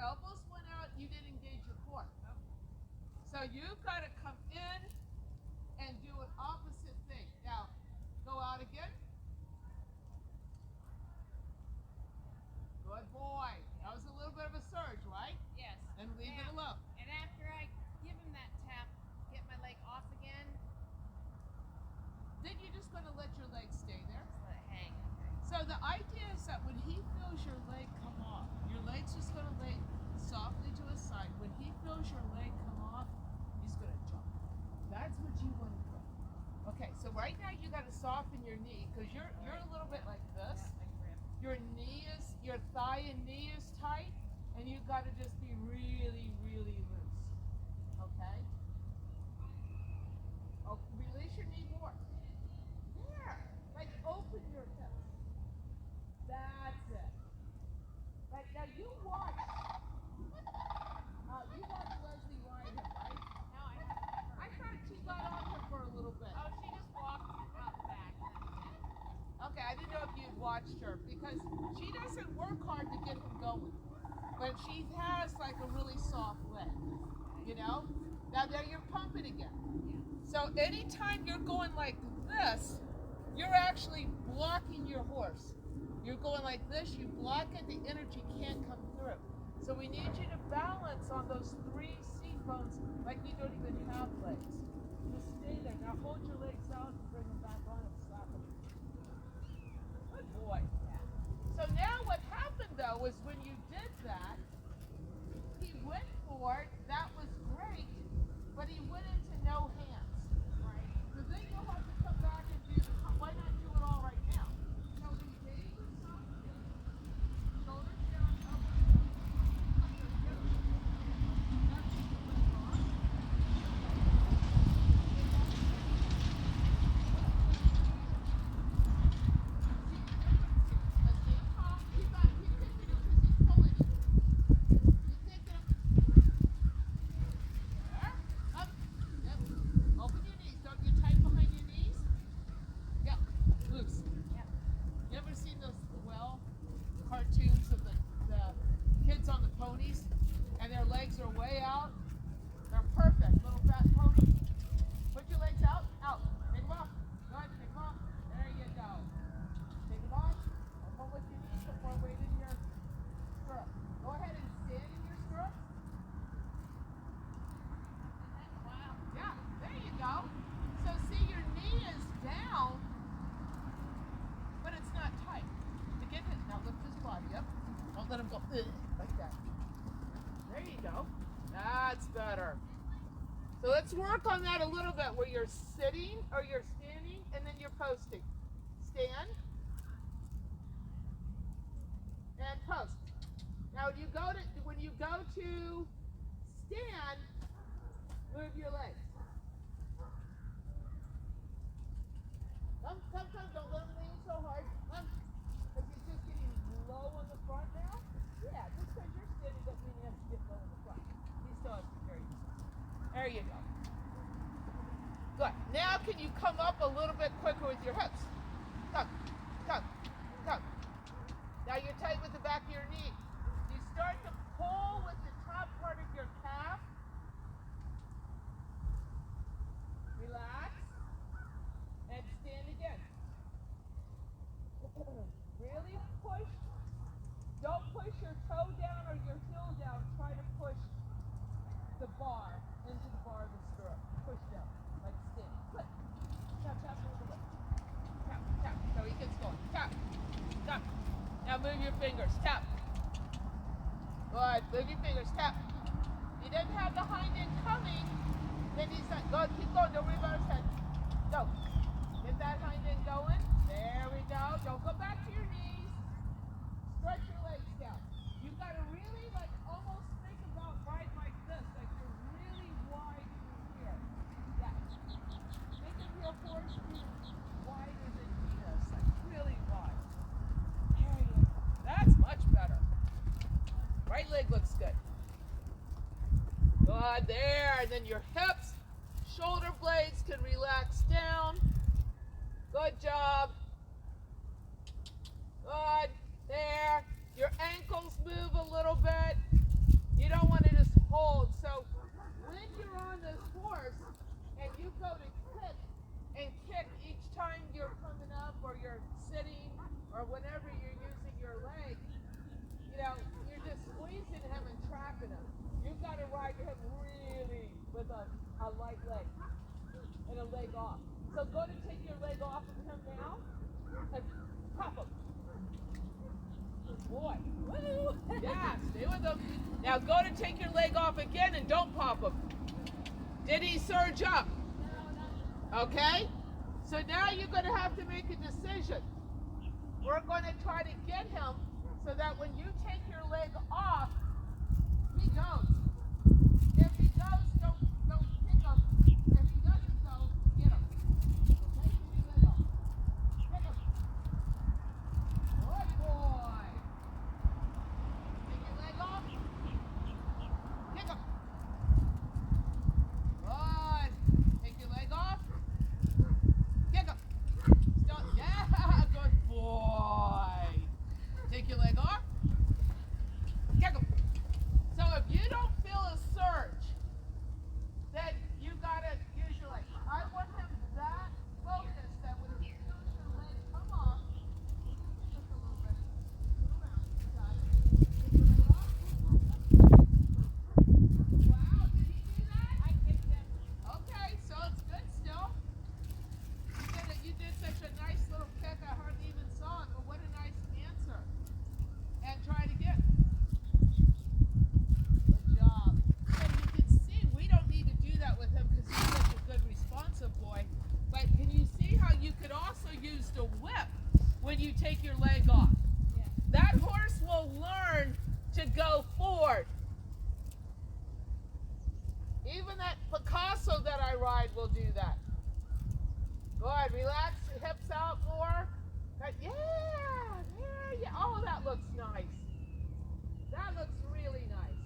elbows went out, you didn't engage your core. So you've got to come in and do an opposite thing. Now, go out again. Good boy. That was a little bit of a surge, right? Yes. And leave it alone. And after I give him that tap, get my leg off again. Then you're just going to let your leg stay there. Just let it hang. So the idea is that when he feels your leg come off, your leg's just going to lay softly to his side. When he feels your leg come off, he's going to jump. That's what you want to do. Okay, so right now you got to soften your knee because you're a little bit like this. Your thigh and knee is tight, and you got to just be really, really loose. Okay? Oh, release your knee more. There. Like open your hips. That's it. Like now you watch. You watch Leslie ride him, right? No, I haven't. I thought she got on him for a little bit. Oh, she just walked out back. Okay, I didn't know if you'd watched her because she doesn't work hard to get him going, but she has like a really soft leg, you know? Now there you're pumping again. So anytime you're going like this, you're actually blocking your horse. You're going like this, you block it, the energy can't come through. So we need you to balance on those 3 seat bones like you don't even have legs. Just stay there. Now hold your legs out and bring them back on and slap them. Good boy. Yeah. So now what happened though was when you did that, he went for it. That was great, but he went into no hands. Right. So then you'll have to come back and do why not do it all right now? So engage yourself here. Shoulders down, elbows down. Cartoons of the kids on the ponies and their legs are way out. They're perfect. Little fat pony. Put your legs out. Take them off. Go ahead, take them off. There you go. Take them off. Hold with your knees before weighting your stirrup. Go ahead and stand in your stirrup. Wow. Yeah, there you go. So see, your knee is down, but it's not tight. Now lift his body up. Don't let him go like that. There you go. That's better. So let's work on that a little bit where you're sitting or you're standing and then you're posting. Stand. And post. Now when you go to stand, move your legs. Come. Don't let him lean so hard. Come. Because he's just getting low on the front now? Yeah, just because you're standing doesn't mean you have to get low on the front. He still has to carry himself. There you go. Good. Now can you come up a little bit quicker with your hips? Come. Now you're tight with the back of your knee. You start to pull with the top part of your calf. Relax. And stand again. Really push. Don't push your toe down or your heel down. Try to push the bar into the bar of the stirrup. Push down, like standing. Good. Tap a little bit. Tap. So he gets going. Tap. Now move your fingers. Tap. Good. Move your fingers. Tap. He doesn't have the hind end coming. Then he's not. Go. Keep going. Don't worry about his head. Go. Get that hind end going. There we go. Don't go back to your knees. Stretch your legs down. You've got to really almost think about riding like this. Like you're really wide through here. Yeah. Think of your horse being wider than this. Like really wide. There you go. That's much better. Right leg looks good. Good. There. And then your hips, shoulder blades can relax down. Good job. Good. There. Your ankles move a little bit. So go to take your leg off of him now and pop him. Good boy. Woo! Yeah, stay with him. Now go to take your leg off again and don't pop him. Did he surge up? No. Okay? So now you're going to have to make a decision. We're going to try to get him so that when you take your leg off, he goes. If he goes, don't pick him. If he doesn't go, get him. Okay, take your leg off. Pick him. Good boy. Take your leg off. Pick him. Good. Take your leg off. Kick him. Still, yeah, good boy. Take your leg off. Kick him. So if you don't feel a surge, then you gotta use your leg. I want him that focused that when he feels your leg come off, just a little bit. Around. Got it. Take your leg off. Wow, did he do that? I kicked him. Okay, so it's good still. You did such a nice little kick, I hardly even saw it, but what a nice answer. And try it again. Good job. So you can see, we don't need to do that with him because he's such a good responsive boy. But can you see how you could also use the whip when you take your leg off? Yeah. That horse will learn to go forward. Even that Picasso that I ride will do that. Good. Relax your hips out more. Good. Yeah. Yeah. Oh, that looks nice. That looks really nice.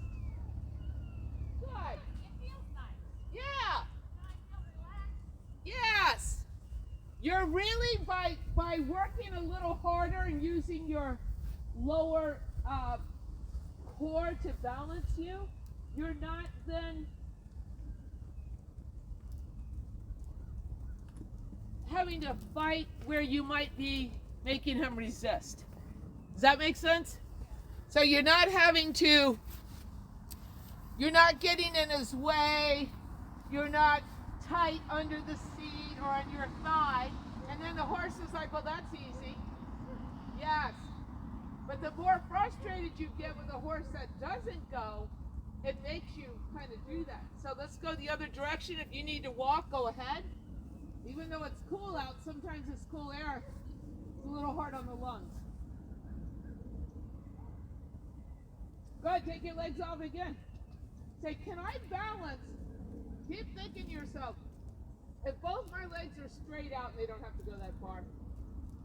Good. It feels nice. Yeah. I feel relaxed. Yes. You're really by working a little harder and using your lower core to balance you, you're not then having to fight where you might be making him resist. Does that make sense? So you're not having to, you're not getting in his way, you're not tight under the seat or on your thigh, and then the horse is like, well, that's easy. Yes. But the more frustrated you get with a horse that doesn't go, it makes you kind of do that. So let's go the other direction. If you need to walk, go ahead. Even though it's cool out, sometimes this cool air is a little hard on the lungs. Good, take your legs off again. Say, can I balance? Keep thinking to yourself, if both my legs are straight out and they don't have to go that far,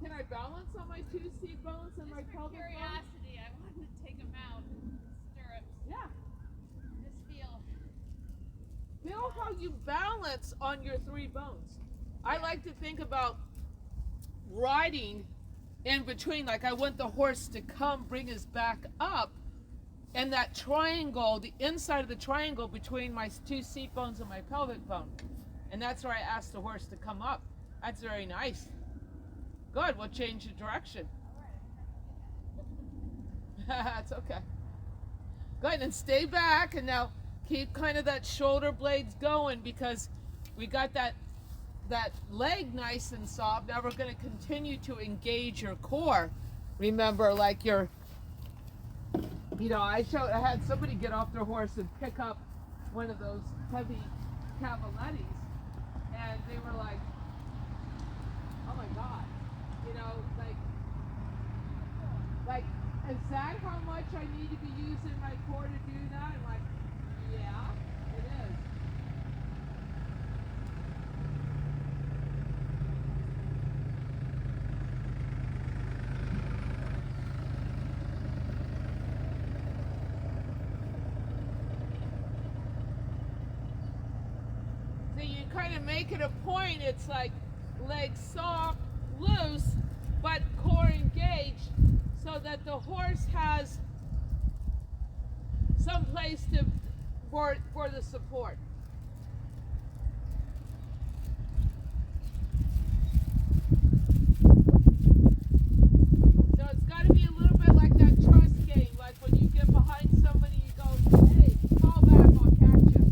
can I balance on my two seat bones and my pelvic bones? Curiosity, I wanted to take him out. Stirrups. Yeah. Just feel. Feel how you balance on your three bones. I like to think about riding in between, like I want the horse to come bring his back up, and that triangle, the inside of the triangle between my two seat bones and my pelvic bone. And that's where I ask the horse to come up. That's very nice. Good, we'll change the direction. That's okay. Good, and stay back, and now keep kind of that shoulder blades going because we got that leg nice and soft. Now we're going to continue to engage your core. Remember, like your, I had somebody get off their horse and pick up one of those heavy cavalettis, and they were like, oh my God, like, is that how much I need to be using my core to do that? I'm like, yeah, it is. So you kind of make it a point, it's like legs soft, loose, but core engaged, so that the horse has some place for the support. So it's got to be a little bit like that trust game, like when you get behind somebody, you go, hey, fall back, I'll catch you,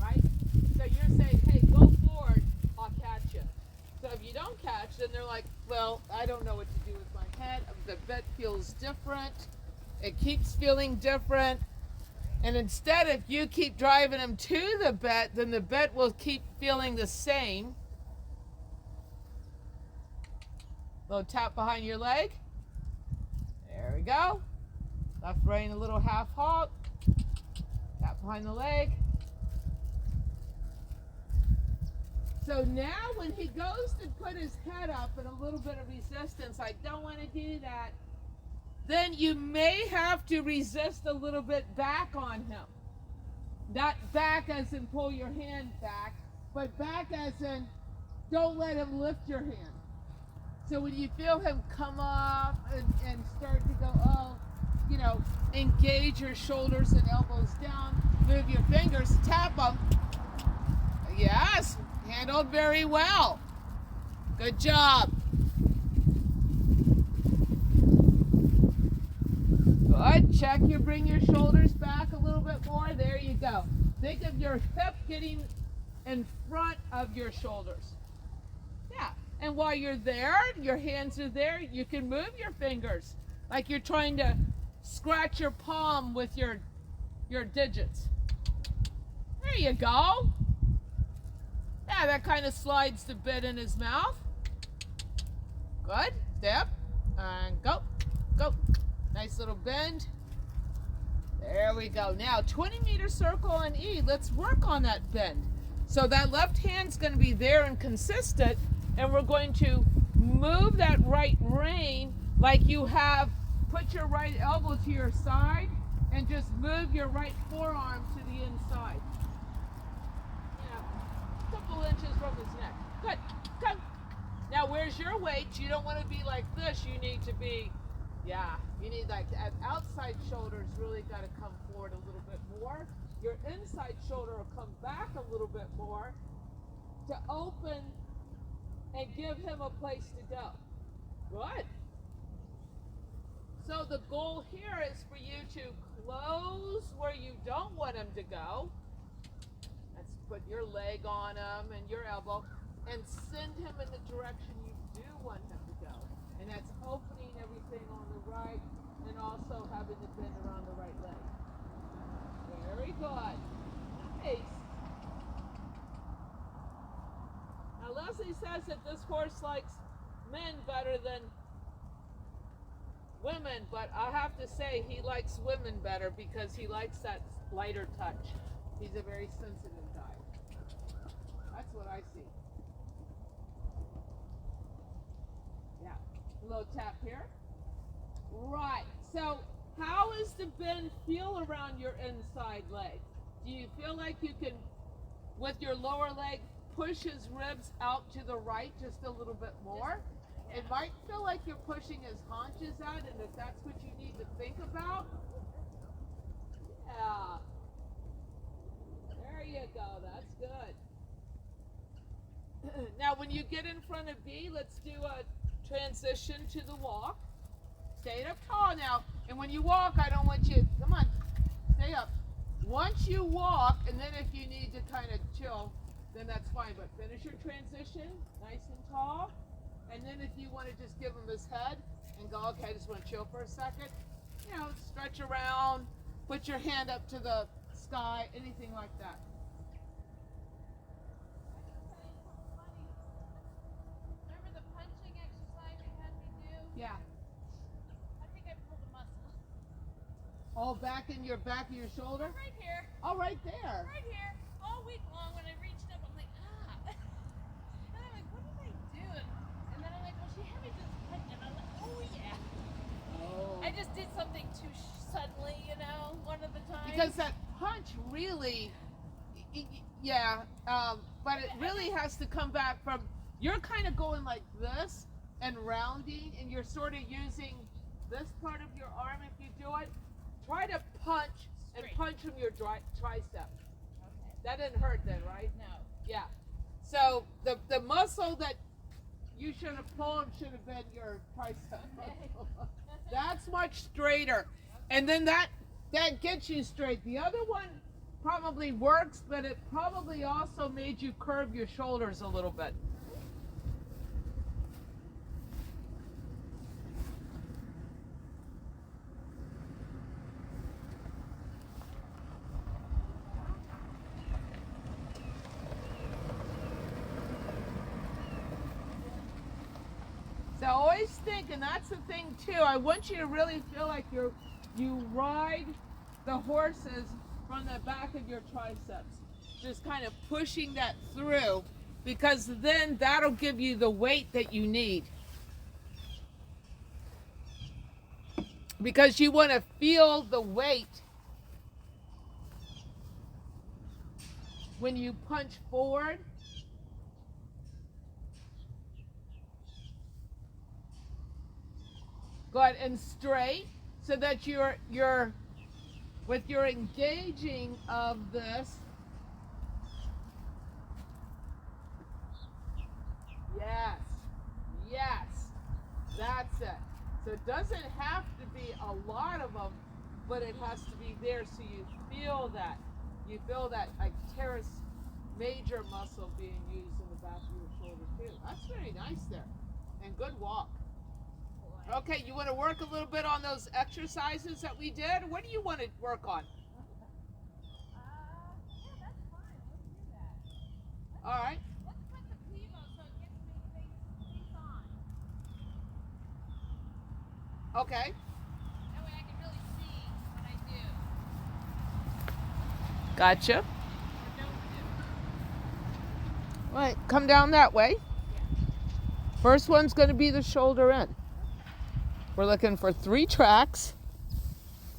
right? So you're saying, hey, go forward, I'll catch you. you don't catch, then they're like, well, I don't know what to do with my head. The bed feels different. It keeps feeling different. And instead, if you keep driving them to the bed, then the bed will keep feeling the same. Little tap behind your leg. There we go. Left rein, a little half halt. Tap behind the leg. So now when he goes to put his head up in a little bit of resistance, I don't want to do that, then you may have to resist a little bit back on him. Not back as in pull your hand back, but back as in don't let him lift your hand. So when you feel him come up and start to go, oh, you know, engage your shoulders and elbows down, move your fingers, tap them. Yes, handled very well. Good job. Good. Check. You bring your shoulders back a little bit more. There you go. Think of your hip getting in front of your shoulders. Yeah. And while you're there, your hands are there, you can move your fingers like you're trying to scratch your palm with your digits. There you go. Yeah, that kind of slides the bit in his mouth. Good. Step. And go. Go. Nice little bend. There we go. Now, 20-meter circle on E. Let's work on that bend. So that left hand's going to be there and consistent, and we're going to move that right rein like you have put your right elbow to your side and just move your right forearm to the inside. Yeah, a couple inches from his neck. Good. Come. Now, where's your weight? You don't want to be like this. You need to be, yeah, you need like that outside shoulder's really got to come forward a little bit more. Your inside shoulder will come back a little bit more to open and give him a place to go. Good. So the goal here is for you to close where you don't want him to go. Let's put your leg on him and your elbow and send him in the direction you do want him to go. And that's opening everything on the right and also having the bend around the right leg. Very good. Nice. Now Leslie says that this horse likes men better than women, but I have to say he likes women better because he likes that lighter touch. He's a very sensitive guy. That's what I see. Yeah. A little tap here. Right. So how is the bend feel around your inside leg? Do you feel like you can, with your lower leg, push his ribs out to the right just a little bit more? It might feel like you're pushing his haunches out, and if that's what you need to think about, yeah. There you go. That's good. Now, when you get in front of B, let's do a transition to the walk. Stay up tall now. And when you walk, I don't want you, come on, stay up. Once you walk, and then if you need to kind of chill, then that's fine. But finish your transition, nice and tall. And then if you want to just give him his head and go, okay, I just want to chill for a second, you know, stretch around, put your hand up to the sky, anything like that. Remember the punching exercise you had me do? Yeah. I think I pulled a muscle. Oh, back of your shoulder? Right here. Oh, right there. Right here. All week long when I reached up, I'm like, ah. And I'm like, what did I do? And then I'm like, well, she had me just punch. And I'm like, oh, yeah. Oh. I just did something too suddenly, you know, one of the times. Because that punch really, yeah, but it really has to come back from, you're kind of going like this and rounding, and you're sort of using this part of your arm if you do it. Try to punch and punch from your tricep. Okay. That didn't hurt then, right? No. Yeah. So the muscle that you should have pulled should have been your tricep. That's much straighter. And then that gets you straight. The other one probably works, but it probably also made you curve your shoulders a little bit. So always think, and that's the thing too, I want you to really feel like you ride the horses from the back of your triceps. Just kind of pushing that through, because then that'll give you the weight that you need. Because you want to feel the weight when you punch forward. Go ahead and straight, so that you're with your engaging of this. Yes, yes, that's it. So it doesn't have to be a lot of them, but it has to be there so you feel that. You feel that like teres major muscle being used in the back of your shoulder too. That's very nice there, and good walk. Okay, you want to work a little bit on those exercises that we did? What do you want to work on? Yeah, that's fine. Let's do that. All right. Let's put the Pivo so it gets me face on. Okay. That way I can really see what I do. Gotcha. Or don't do. All right, come down that way. Yeah. First one's going to be the shoulder in. We're looking for 3 tracks.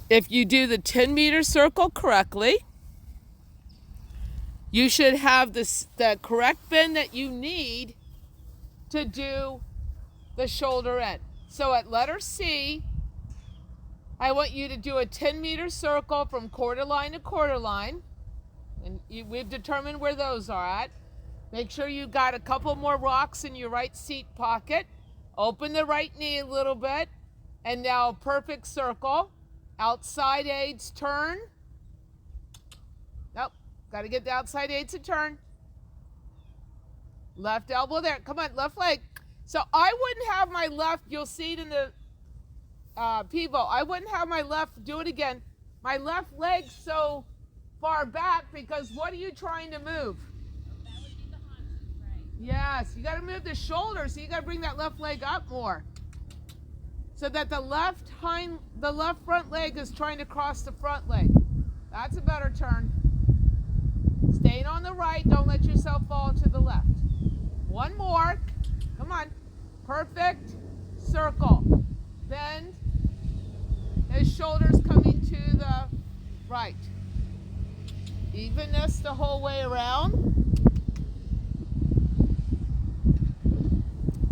If you do the 10-meter circle correctly, you should have the correct bend that you need to do the shoulder in. So at letter C, I want you to do a 10-meter circle from quarter line to quarter line. And we've determined where those are at. Make sure you got a couple more rocks in your right seat pocket. Open the right knee a little bit. And now perfect circle. Outside aids turn. Nope. Got to get the outside aids to turn. Left elbow there. Come on, left leg. So I wouldn't have my left, you'll see it in the Pivo. I wouldn't have my left, do it again. My left leg so far back, because what are you trying to move? That would be the haunches, right? Yes, you got to move the shoulder, so you got to bring that left leg up more. So that the left front leg is trying to cross the front leg. That's a better turn. Staying on the right, don't let yourself fall to the left. One more. Come on. Perfect circle. Bend. His shoulders coming to the right. Evenness the whole way around.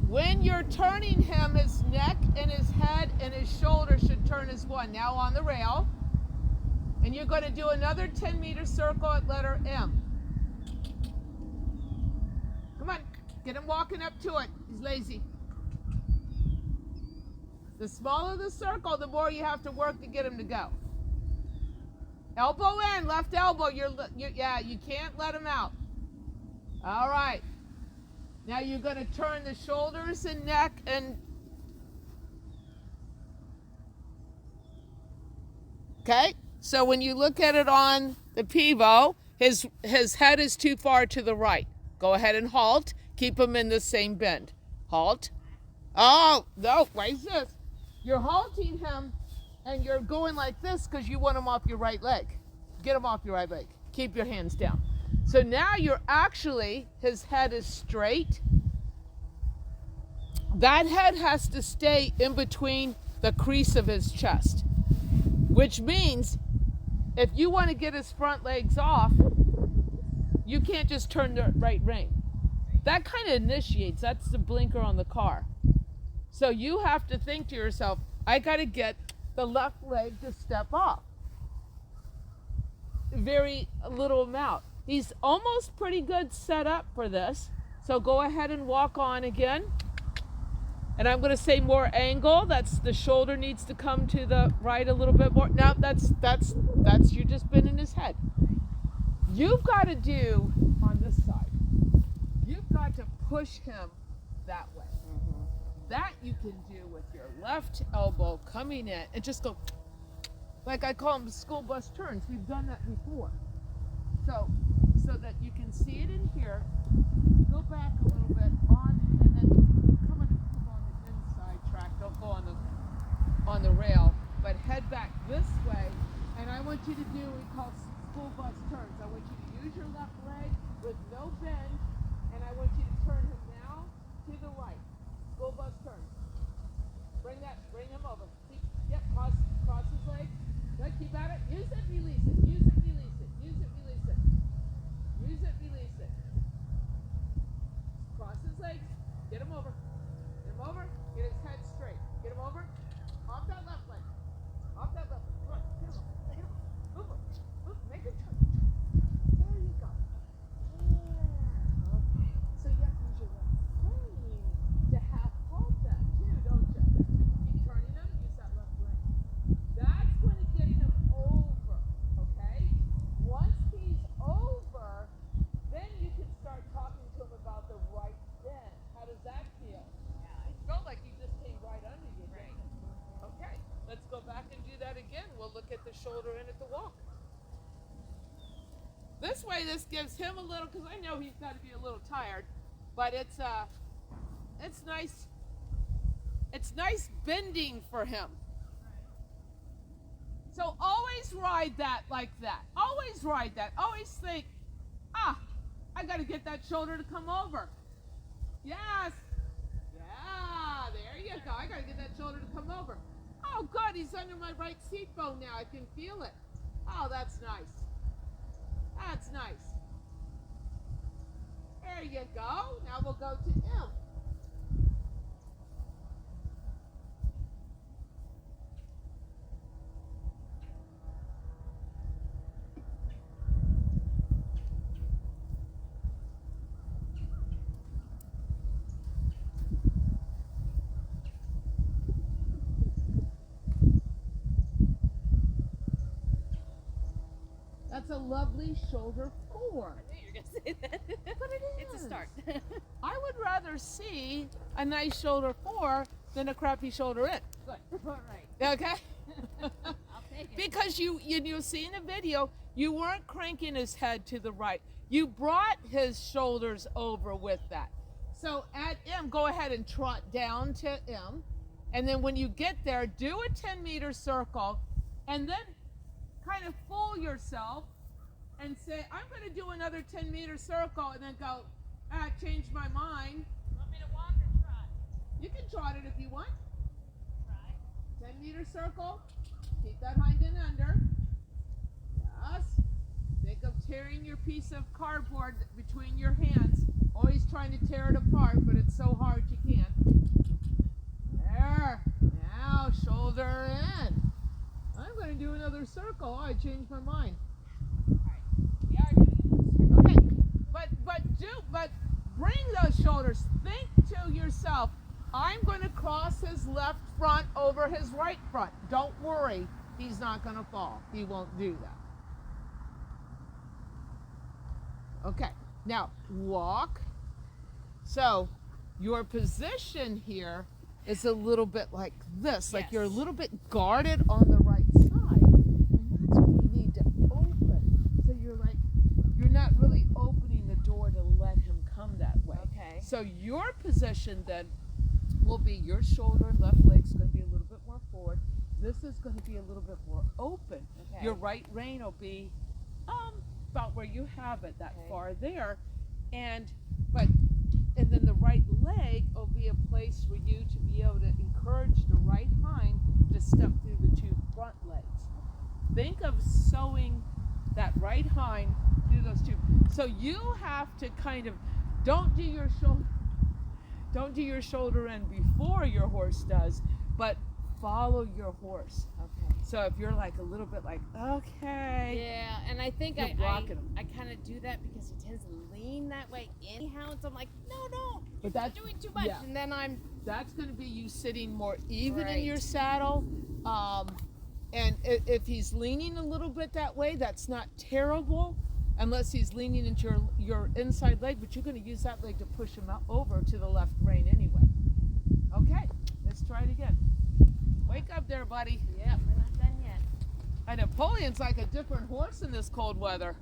When you're turning him, his neck and his head and his shoulder should turn as one. Now on the rail. And you're going to do another 10-meter circle at letter M. Come on, get him walking up to it. He's lazy. The smaller the circle, the more you have to work to get him to go. Elbow in, left elbow. Yeah, you can't let him out. All right. Now you're going to turn the shoulders and neck and... Okay, so when you look at it on the Pivo, his head is too far to the right. Go ahead and halt. Keep him in the same bend. Halt. Oh, no, wait this. You're halting him and you're going like this because you want him off your right leg. Get him off your right leg. Keep your hands down. So now you're actually, his head is straight. That head has to stay in between the crease of his chest, which means if you want to get his front legs off, you can't just turn the right rein. That kind of initiates, that's the blinker on the car. So you have to think to yourself, I got to get the left leg to step off. Very little amount. He's almost pretty good set up for this. So go ahead and walk on again. And I'm going to say more angle. That's the shoulder needs to come to the right a little bit more. Now that's you're just bending his head. You've got to do on this side. You've got to push him that way. Mm-hmm. That you can do with your left elbow coming in and just go, like I call them school bus turns. We've done that before. So that you can see it in here. Go back a little bit on and then come on the want you to do what we call school bus turns. I want you to use your left leg with no bend, and I want you to turn him now to the right. School bus turns. Bring him over. Yep, cross his legs. Good, keep at it. Use it, release it. Use it, release it. Use it, release it. Use it, release it. Cross his legs. Get him over. Get him over. Get his head straight. Get him over. Off that left leg. Off that left leg. Come on. Get him over. Get him over. Move him. Move. Make him turn. There you go. Yeah. Okay. So you have to use your left brain to half halt that too, don't you? Keep turning him. Use that left brain. That's going to get him over. Okay? Once he's over, then you can start talking to him about the right bend. How does that feel? Yeah. It felt like he just came right under you. Right. Didn't it? Okay, let's go back and do that again. We'll look at the shoulder in at the walk. This way, this gives him a little, because I know he's got to be a little tired, but it's nice. It's nice bending for him. So always ride that like that. Always ride that. Always think, I got to get that shoulder to come over. Yes. Yeah, there you go. I got to get that shoulder to come over. Oh, good. He's under my right seat bone now. I can feel it. Oh, that's nice. That's nice. There you go. Now we'll go to him. That's a lovely shoulder 4. I knew you were going to say that. But it It's a is. start. I would rather see a nice shoulder 4 than a crappy shoulder in. Good. All right. Okay? I'll take it. Because you'll see in the video, you weren't cranking his head to the right. You brought his shoulders over with that. So at M, go ahead and trot down to M. And then when you get there, do a 10-meter circle. And then kind of fool yourself and say, I'm going to do another 10-meter circle. And then go, change my mind. Want me to walk or trot? You can trot it if you want. Try. 10-meter circle. Keep that hind end under. Yes. Think of tearing your piece of cardboard between your hands. Always trying to tear it apart, but it's so hard you can't. There. Now shoulder in. I'm going to do another circle. Oh, I changed my mind. All right. We are doing it. Okay. But bring those shoulders. Think to yourself, I'm going to cross his left front over his right front. Don't worry, he's not going to fall. He won't do that. Okay, now walk. So your position here is a little bit like this, like you're a Yes. little bit guarded on the right side. And that's what you need to open. So you're not really opening the door to let him come that way. Okay. So your position then will be your shoulder and left leg's going to be a little bit more forward. This is going to be a little bit more open. Okay. Your right rein will be about where you have it, that Okay. far there. And then the right leg will be a place for you to be able to encourage the right hind to step through the 2 front legs. Think of sewing that right hind through those 2. So you have to kind of don't do your shoulder in before your horse does, but follow your horse. Okay. So if you're like a little bit like, okay. Yeah, and I think You're blocking him. I kind of do that because he tends to lean that way anyhow. So I'm like, no, But that's you're doing too much. yeah. And then That's going to be you sitting more even in Right. your saddle. And if he's leaning a little bit that way, that's not terrible, unless he's leaning into your inside leg, but you're going to use that leg to push him out over to the left rein anyway. Okay, let's try it again. Wake up there, buddy. yeah, we're not done yet. And Napoleon's like a different horse in this cold weather.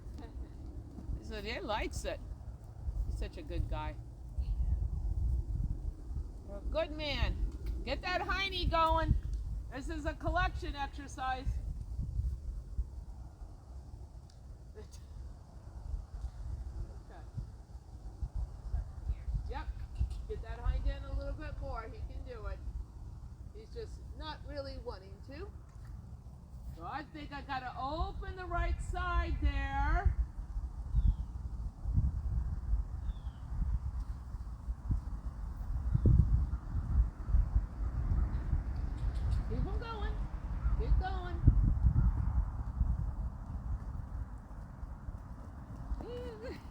He said he likes it. He's such a good guy. You're a good man. Get that hiney going. This is a collection exercise. Get that hind end a little bit more. He can do it. He's just not really wanting to. So I think I got to open the right side there. Keep him going. Keep going.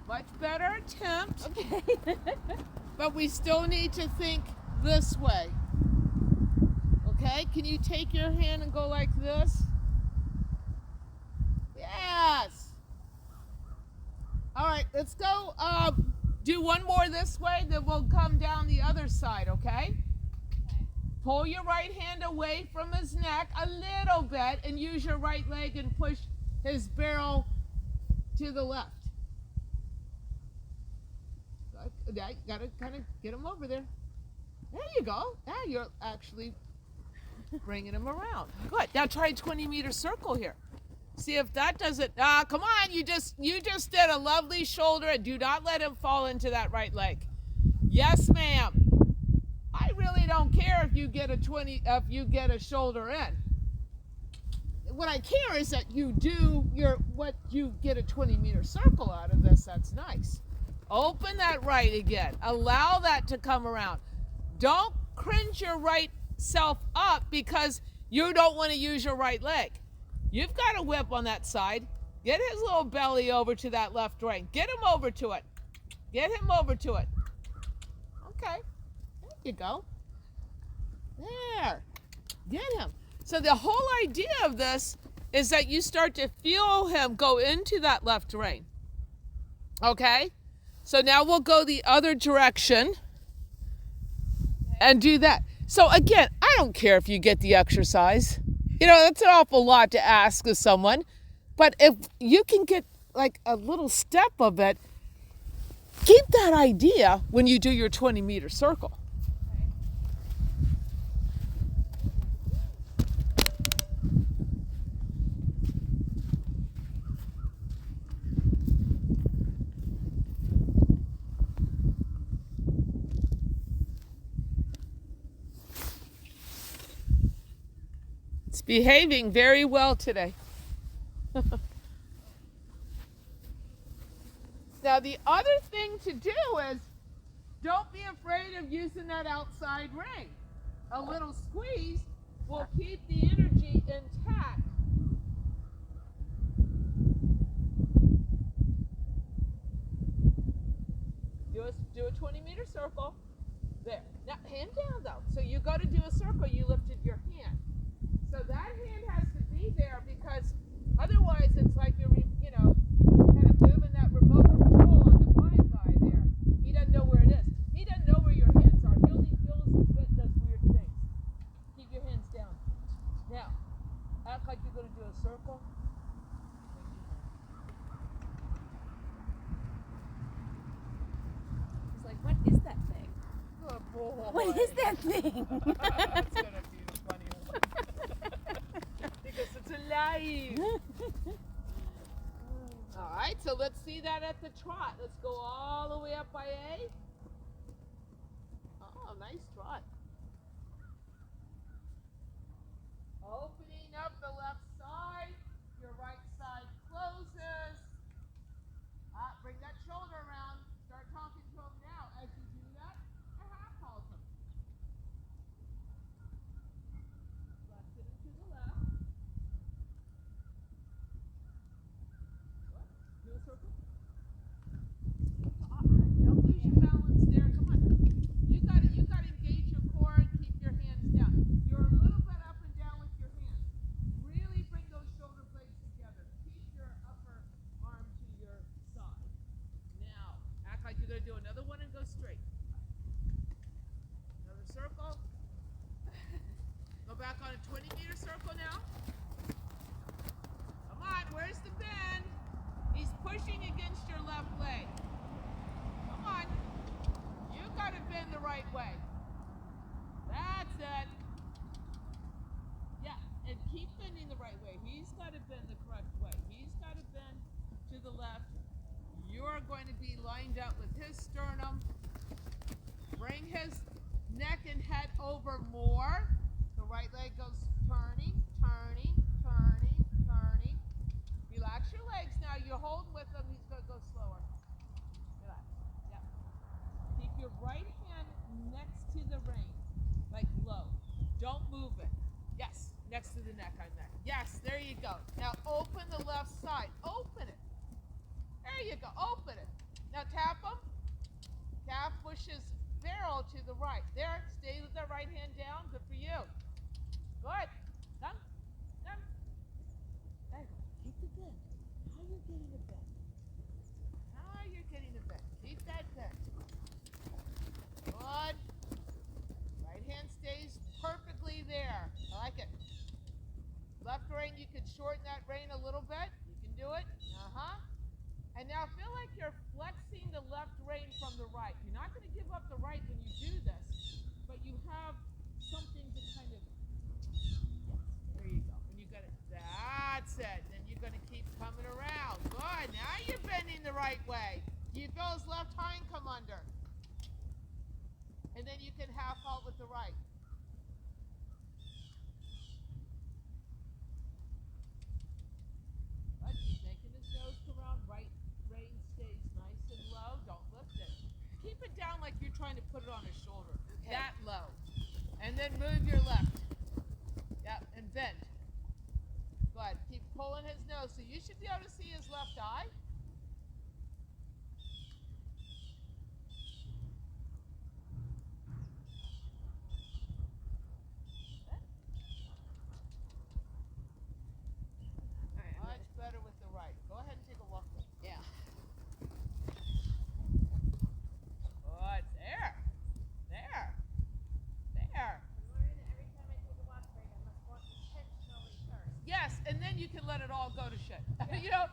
Much better attempt. Okay. But we still need to think this way. Okay, can you take your hand and go like this? Yes. All right, let's go do one more this way, then we'll come down the other side, okay? Pull your right hand away from his neck a little bit and use your right leg and push his barrel to the left. You gotta kind of get him over there. There you go. Now you're actually bringing him around. Good. Now try a 20-meter circle here. See if that doesn't. Come on. You just did a lovely shoulder, and do not let him fall into that right leg. Yes, ma'am. I really don't care if you get a shoulder in. What I care is that you do you get a 20-meter circle out of this. That's nice. Open that right again. Allow that to come around. Don't cringe your right self up because you don't want to use your right leg. You've got a whip on that side. Get his little belly over to that left rein. Get him over to it. Get him over to it. Okay. There you go. There. Get him. So the whole idea of this is that you start to feel him go into that left rein. Okay? So now we'll go the other direction and do that. So again, I don't care if you get the exercise. You know, that's an awful lot to ask of someone. But if you can get like a little step of it, keep that idea when you do your 20-meter circle. It's behaving very well today. Now the other thing to do is don't be afraid of using that outside rein. A little squeeze will keep the energy intact. Do a 20-meter circle. There. Now hand down though. So you go to do a circle, you lifted your hand. So that hand has to be there because otherwise it's like you're, kind of moving that remote control on the blind guy there. He doesn't know where it is. He doesn't know where your hands are. He only feels the bit does weird things. Keep your hands down. Now, act like you're going to do a circle. He's like, what is that thing? Good boy. What is that thing? That's going to be the funny one. Because it's alive. All right, so let's see that at the trot. Let's go all the way up by A. Oh, nice trot. Opening up the left side, your right side closes. Bring that shoulder around. Start talking to him now. As you do that, a half calls him. Left it into the left. Do a circle. Don't lose your balance there. Come on. You gotta engage your core. the neck on that. Yes, there you go. Now open the left side. Open it. There you go. Open it. Now tap them. Calf pushes barrel to the right. There. Stay with the right hand down. Good for you. Good. Come. Come. There you go. Keep the bend. How are you getting a bend? How are you getting a bend? Keep that bend. Good. Right hand stays perfectly there. I like it. Left rein, you can shorten that rein a little bit. You can do it. And now feel like you're flexing the left rein from the right. You're not going to give up the right when you do this, but you have something to kind of, yes, there you go. And you got it. That's it. Then you're going to keep coming around. Good. Now you're bending the right way. Do you feel his left hind come under? And then you can half halt with the right. But keep making his nose come around. Right rein stays nice and low. Don't lift it. Keep it down like you're trying to put it on his shoulder. Okay. That low. And then move your left. Yep, and bend. Good. Keep pulling his nose. So you should be able to see his left eye. And then you can let it all go to shit. Yeah. You know,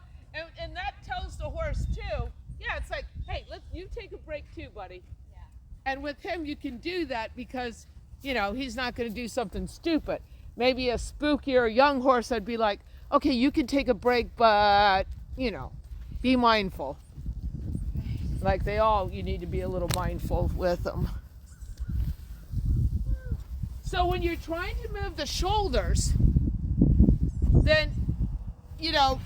and that tells the horse too. Yeah, it's like, hey, you take a break too, buddy. Yeah. And with him, you can do that because, you know, he's not going to do something stupid. Maybe a spookier young horse, I'd be like, okay, you can take a break, but, you know, be mindful. Like you need to be a little mindful with them. So when you're trying to move the shoulders, then, you know,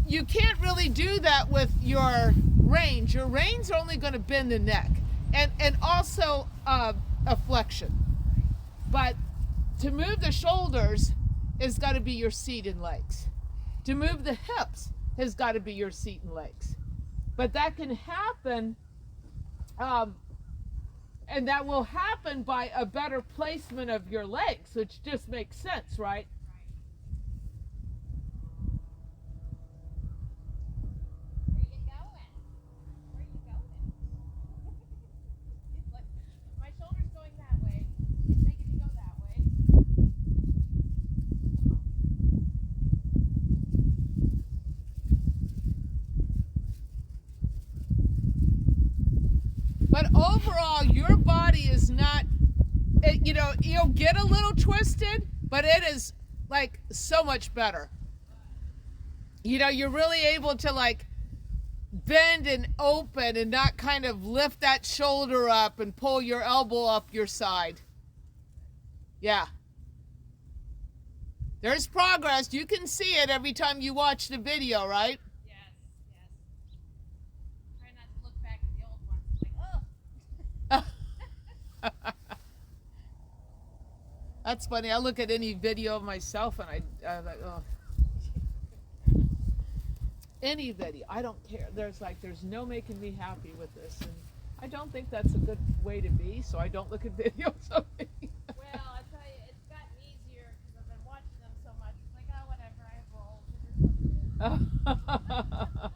you can't really do that with your reins. Your reins are only going to bend the neck and also a flexion. But to move the shoulders has got to be your seat and legs. To move the hips has got to be your seat and legs. But that can happen, and that will happen by a better placement of your legs, which just makes sense, right? But overall, your body is not, you know, you'll get a little twisted, but it is like so much better. You know, you're really able to like bend and open and not kind of lift that shoulder up and pull your elbow up your side. Yeah. There's progress. You can see it every time you watch the video, right? That's funny. I look at any video of myself and I'm like, oh. Any video, I don't care. There's no making me happy with this, and I don't think that's a good way to be. So I don't look at videos of me. Well, I tell you, it's gotten easier because I've been watching them so much. It's like, oh, whatever, I have rolled.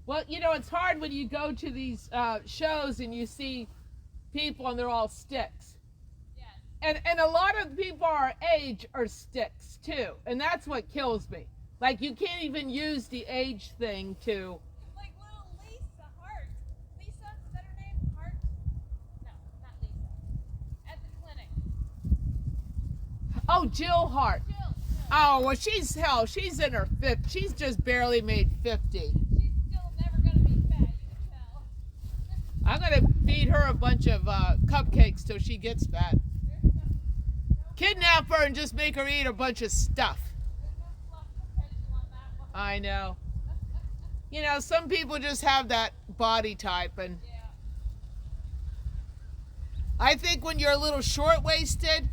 Well, you know, it's hard when you go to these shows and you see people and they're all sticks. Yes. And a lot of the people our age are sticks too. And that's what kills me. Like, you can't even use the age thing to... Like little Lisa Hart. Lisa, is that her name? Hart? No, not Lisa. At the clinic. Oh, Jill Hart. Jill. Oh, well, she's in her 50s. She's just barely made 50. I'm going to feed her a bunch of cupcakes till she gets fat. Kidnap her and just make her eat a bunch of stuff. I know. You know, some people just have that body type. And I think when you're a little short-waisted,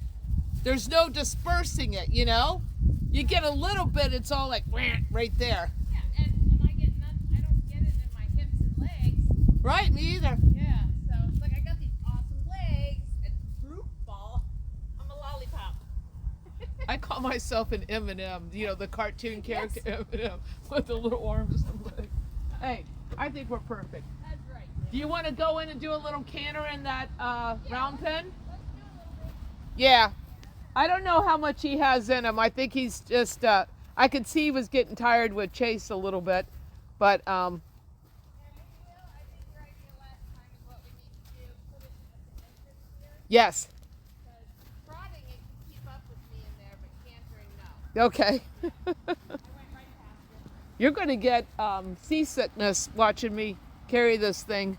there's no dispersing it, you know? You get a little bit, it's all like right there. Yeah, and I get none. I don't get it in my hips and legs. Right, me either. Yeah, so it's like I got these awesome legs and fruit ball. I'm a lollipop. I call myself an M&M, you know, the cartoon character M&M with the little arms and legs. Hey, I think we're perfect. That's right. Do you want to go in and do a little canter in that round pen? Let's do a little bit. Yeah. I don't know how much he has in him. I think he's just, I could see he was getting tired with Chase a little bit. But, Yeah, maybe I think your idea last time is what we need to do. Put it at the entrance here. yes. Because trotting, it can keep up with me in there, but cantering, no. Okay. I went right past it. You're going to get seasickness watching me carry this thing.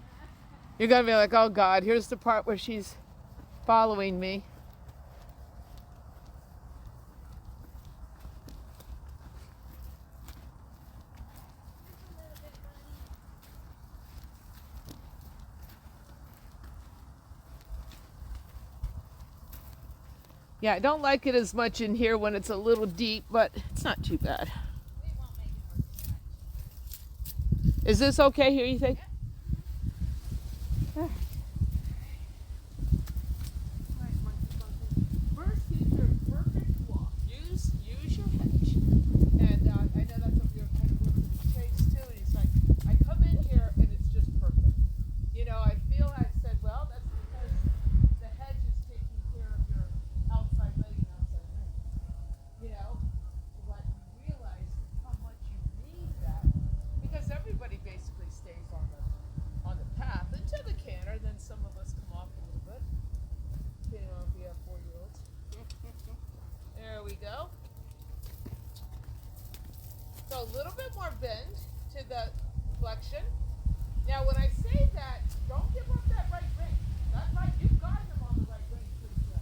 You're going to be like, oh, God, here's the part where she's following me. Just a little bit, buddy. Yeah, I don't like it as much in here when it's a little deep, but it's not too bad. We won't make it work too much. Is this okay here, you think? Yep. First, use your perfect walk. Use your hedge. And I know that's what you're kind of working with Chase too. And he's like, I come in here and it's just perfect. You know, I feel I said, well, that's because the hedge is taking care of your outside leg and outside leg. You know, what you realize how much you need that because everybody basically stays on the path until the canter. Then some of us come off a little bit. Depending on if we have 4-year-olds. There we go. So a little bit more bend to the flexion. Now when I say that, don't give up that right rein. That right, you've got him on the right rein pretty good.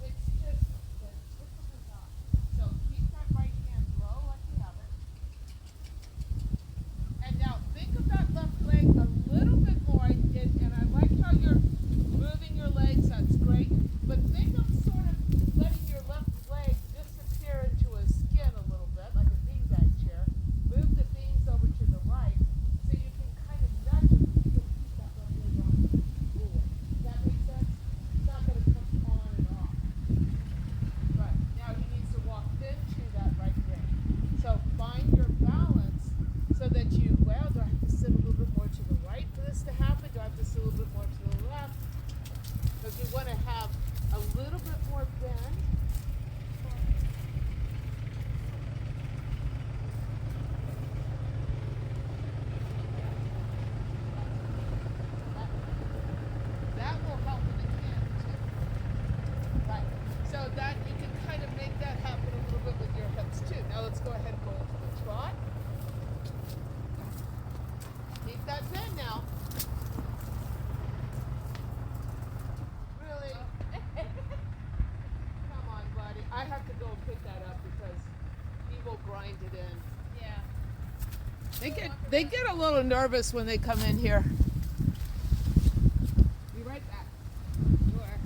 It's just the tip of his eye. So keep that right hand low like you have it. And now think of that left leg a little bit more. And I like how you're moving your legs, that's great. But think of sort of letting your left leg disappear into a skin a little bit, like a beanbag chair. Move the beans over to the right so you can kind of nudge him. You can keep that left leg on the floor. Does that make sense? It's not going to come on and off. Right. Now he needs to walk into that right leg. So find your balance so that you, well, do I have to sit a little bit more to the right for this to happen? Do I have to sit a little bit more to the left? Because we want to have a little bit more bend. That will help in the canter too. Right. So that you can kind of make that happen a little bit with your hips too. Now let's go ahead and go into the trot. Keep that bend now. Really? Come on, buddy. I have to go and pick that up because he will grind it in. Yeah. They get a little nervous when they come in here. Be right back. Sure.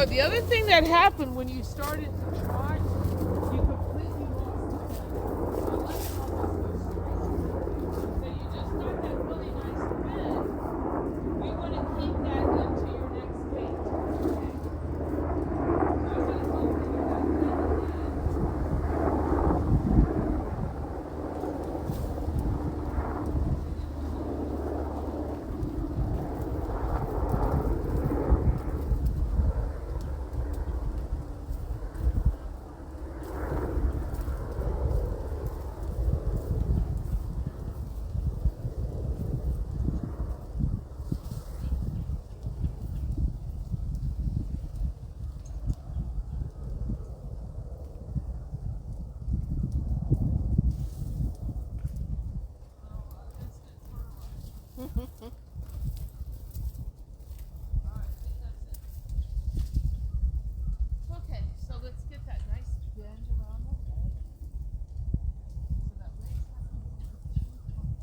So the other thing that happened when you started to trot, you completely lost the bend. So let's almost go straight. So you just got that really nice bend. We want to keep that into your next gait. Okay. So I'm going to go into that bend again. Okay, so let's get that nice bend around the leg. So that leg's not going to be too tight.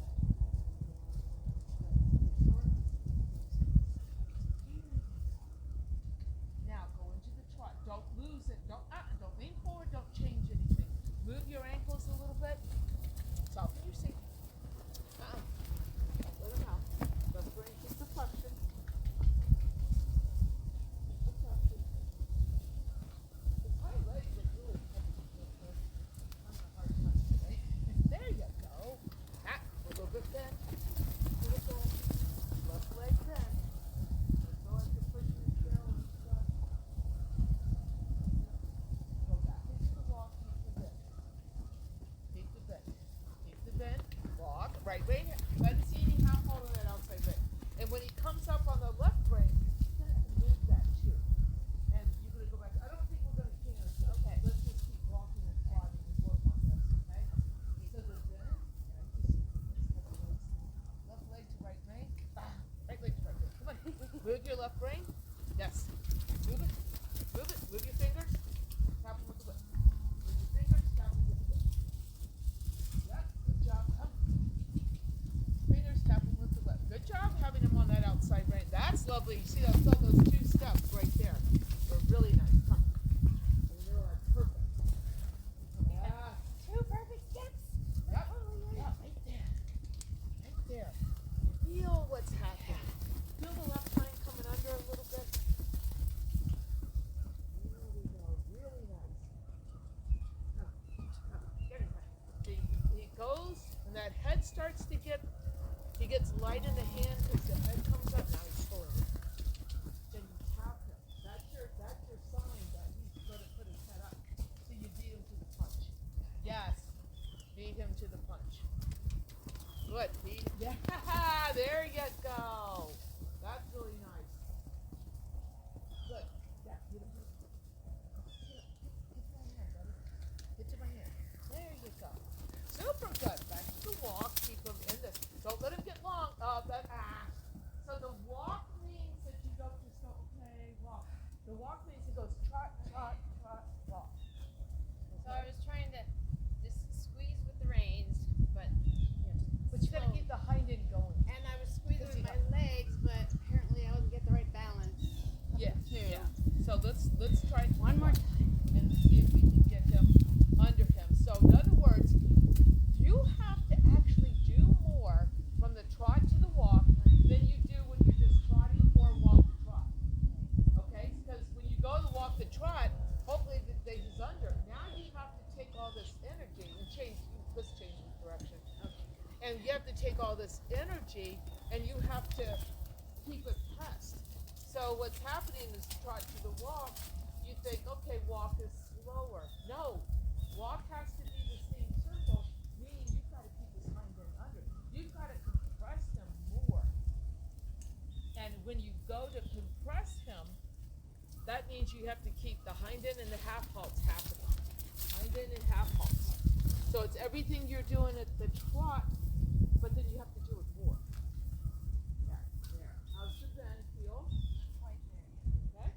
Now go into the trot. Don't lose it. Don't lean forward. Don't change anything. Move your ankles a little bit. Soften your seat. Let them out. Let's bring keep the flexion. Keep the flexion. My legs are really heavy. I'm a hard time today. There you go. That a little bit bent. A little bent. Left leg bent. Just so I can push your tail and stuff. Go back into the walk. Keep the bend. Keep the bend. Keep the bend. Walk. Right way. Let him see any half hold on that outside leg. And when he comes up on the left brain, he's going to move that too. And you're going to go back. I don't think we're going to change. Okay, let's just keep walking and trotting and work on this, okay? So the bend, left leg to right brain. Right leg to right brain. Come on. Move your left brain. Yes. Move it. Move it. Move your fingers. Tap them with the whip. Move your fingers. Tap them with the whip. Yep. Good job. Come. Fingers. Tap them with the whip. Good job having them on that outside brain. That's lovely. You see those 2 steps right there. They're really nice. Come. And they're like perfect. Yeah. 2 perfect steps. Yep. Yeah, right there. Right there. Feel what's happening. Feel the left hind coming under a little bit. There we go. Really nice. Come. Get him. He goes, and that head starts to get, he gets light in the hand because the head comes up. Now he's pulling it. Then you tap him. That's your sign that he's going to put his head up. So you beat him to the punch. Yes. Beat him to the punch. Good. Yeah. There you go. That's really nice. Good. Yeah. Get him. Get to my hand, buddy. Get to my hand. There you go. Super good. Back to the walk. Keep him in this. Don't let him get long. So the walk means that you don't just go, okay, walk. The walk means it goes trot, trot, trot, walk. So I was trying to just squeeze with the reins, but But you got to keep the hind end going. and I was squeezing with my legs, but apparently I wasn't getting the right balance. Yeah. Too. Yeah. So let's try One more time. and see if we can get him under him. So in other words, you have to actually do more from the trot to the walk than you do when you're just trotting or walk the trot. Okay? Because when you go to walk the trot, hopefully he's under. Now you have to take all this energy and let's change the direction. Okay. And you have to take all this energy and you have to keep it pressed. So what's happening is trot to the walk, you think, okay, walk is slower. No, walk has to be the same circle, meaning you've got to keep his hind end under. You've got to compress him more. And when you go to compress him, that means you have to keep the hind end and the half halts happening. Hind end and half halts. So it's everything you're doing at the trot, but then you have to do it more. Yeah, there. How's the bend feel? Right there. Okay?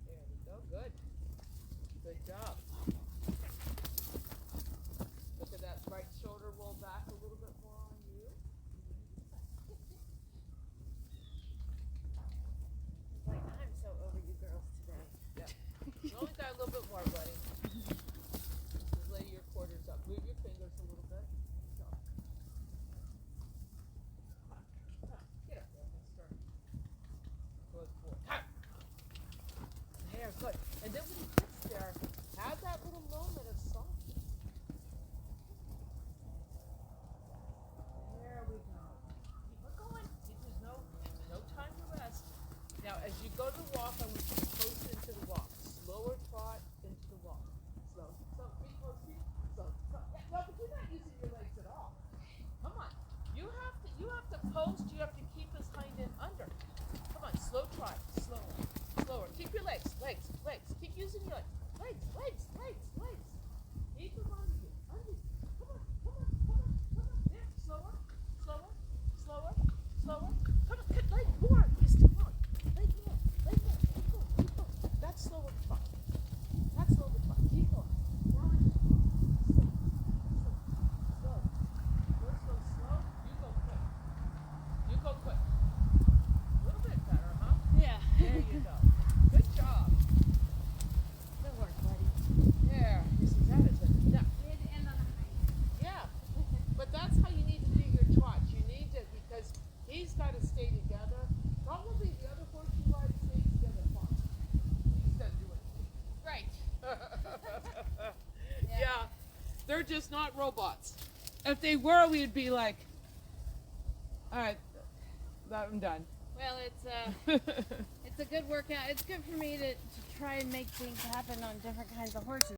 There we go. Good. Good job. Look at that right shoulder roll back a little bit more. you go to the walk, I want you to post into the walk. Slower trot into the walk. Slow. So, feet close to you. Slow. Yeah, no, but you're not using your legs at all. Come on. You have to post. You have to keep his hind end under. Come on, slow trot. Slower. Slower. Keep your legs. Keep using your legs. Legs. Keep them under you. Under you. Come on. There. Slower. Come on. Leg more. It's too long. Leg more. Keep going. That's slower trot. Keep going. Now slow. Slow. You go quick. A little bit better, huh? Yeah. There you go. Good job. Good work, buddy. There. You see, that is enough. We had to end on a high. Yeah. But that's how you need to do your trots. You need to, because he's got to stay together. Probably the other horse you ride stays together fine. He doesn't do anything. Right. Yeah. They're just not robots. If they were, we'd be like, all right, I'm done. Well, it's a good workout. It's good for me to try and make things happen on different kinds of horses.